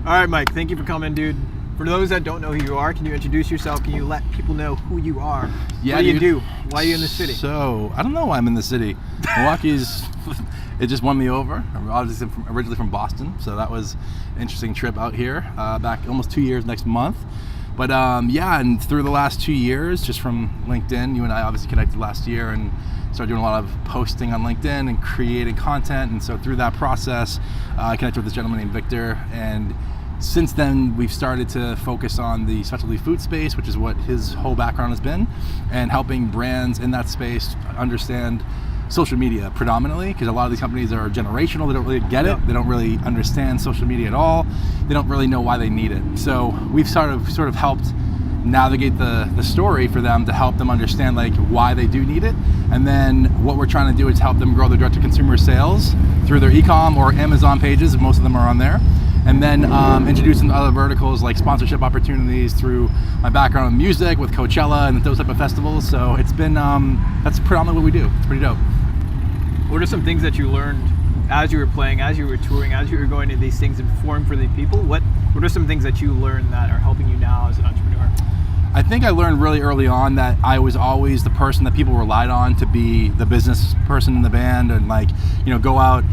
All right, Mike, thank you for coming, dude. For those that don't know who you are, can you introduce yourself? Can you let people know who you are? Yeah, what do you dude. do? Why are you in the city? So, I don't know why I'm in the city. Milwaukee's, it just won me over. I'm obviously originally from Boston, so that was an interesting trip out here, back almost 2 years next month. But yeah, and through the last 2 years, just from LinkedIn, you and I obviously connected last year and started doing a lot of posting on LinkedIn and creating content. And so through that process, I connected with this gentleman named Victor. And since then, we've started to focus on the specialty food space, which is what his whole background has been, and helping brands in that space understand social media predominantly, because a lot of these companies are generational. They don't really get it. They don't really understand social media at all. They don't really know why they need it. So we've sort of helped navigate the story for them to help them understand like why they do need it. And then what we're trying to do is help them grow their direct-to-consumer sales through their e-com or Amazon pages, if most of them are on there. And then introduce them to other verticals like sponsorship opportunities through my background in music with Coachella and those type of festivals. So it's been, that's predominantly what we do. It's pretty dope. What are some things that you learned as you were playing, as you were touring, as you were going to these things and performing for the people? What are some things that you learned that are helping you now as an entrepreneur? I think I learned really early on that I was always the person that people relied on to be the business person in the band, and like, you know, go out,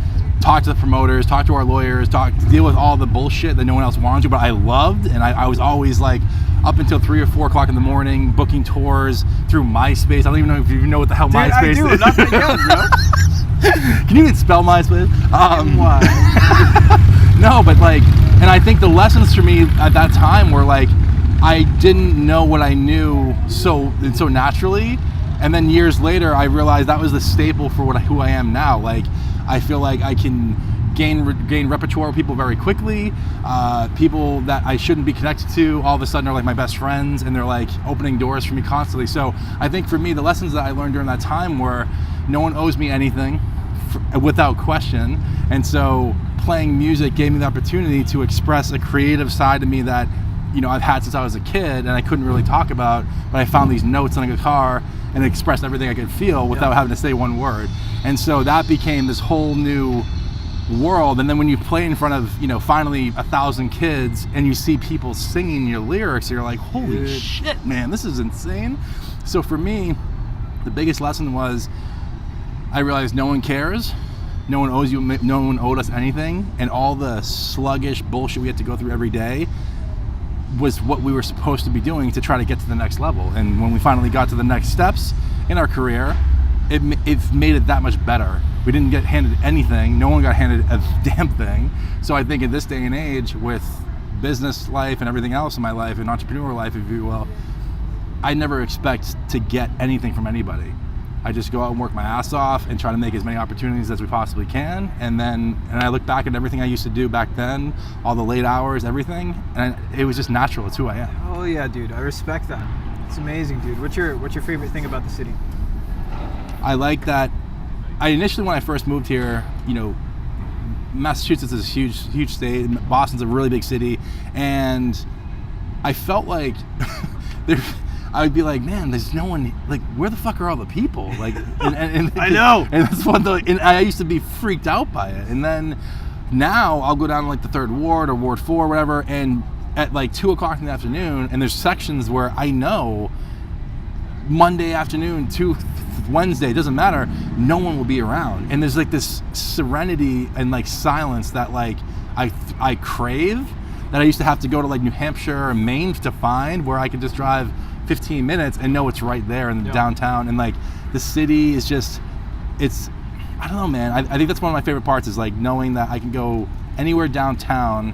talk to the promoters, talk to our lawyers, deal with all the bullshit that no one else wanted to, but I loved. And I was always like up until 3 or 4 o'clock in the morning booking tours through MySpace. I don't even know if you know what the hell MySpace is. I'm not that young, bro. Can you even spell MySpace? No, but like, and I think the lessons for me at that time were like, I didn't know what I knew so naturally, and then years later I realized that was the staple for who I am now. Like, I feel like I can gain repertoire with people very quickly. People that I shouldn't be connected to all of a sudden are like my best friends, and they're like opening doors for me constantly. So I think for me, the lessons that I learned during that time were no one owes me anything without question. And so playing music gave me the opportunity to express a creative side to me that, you know, I've had since I was a kid and I couldn't really talk about, but I found these notes on a guitar and expressed everything I could feel without having to say one word. And so that became this whole new world. And then when you play in front of, you know, finally 1,000 kids and you see people singing your lyrics, you're like, holy shit, man, this is insane. So for me, the biggest lesson was I realized no one cares. No one owes you, no one owed us anything. And all the sluggish bullshit we had to go through every day was what we were supposed to be doing to try to get to the next level. And when we finally got to the next steps in our career, it made it that much better. We didn't get handed anything. No one got handed a damn thing. So I think in this day and age, with business life and everything else in my life, and entrepreneur life, if you will, I never expect to get anything from anybody. I just go out and work my ass off and try to make as many opportunities as we possibly can. And I look back at everything I used to do back then, all the late hours, everything, and it was just natural. It's who I am. Oh yeah, dude, I respect that. It's amazing, dude. What's your favorite thing about the city? I like that. I initially, when I first moved here, you know, Massachusetts is a huge state. Boston's a really big city, and I felt like I would be like, man, there's no one, like, where the fuck are all the people? Like, and I know. And that's one thing, and I used to be freaked out by it. And then now I'll go down to like the 3rd Ward or Ward 4 or whatever, and at like 2 o'clock in the afternoon, and there's sections where I know Monday afternoon to Wednesday, it doesn't matter, no one will be around. And there's like this serenity and like silence that like I crave, that I used to have to go to like New Hampshire or Maine to find, where I can just drive 15 minutes and know it's right there in the downtown. And like the city is just, I don't know, man. I think that's one of my favorite parts, is like knowing that I can go anywhere downtown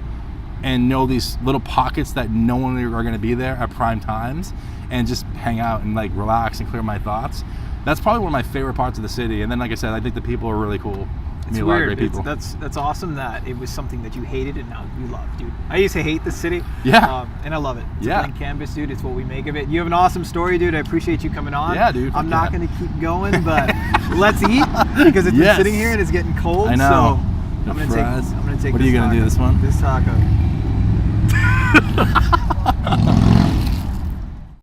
and know these little pockets that no one are going to be there at prime times, and just hang out and like relax and clear my thoughts. That's probably one of my favorite parts of the city. And then, like I said, I think the people are really cool. It's weird. That's awesome that it was something that you hated and now you love, dude. I used to hate the city. Yeah. And I love it. It's a blank canvas, dude. It's what we make of it. You have an awesome story, dude. I appreciate you coming on. Yeah, dude. I'm not going to keep going, but let's eat, because it's been sitting here and it's getting cold. I know. So I'm going to take What are you going to do, this one? This taco.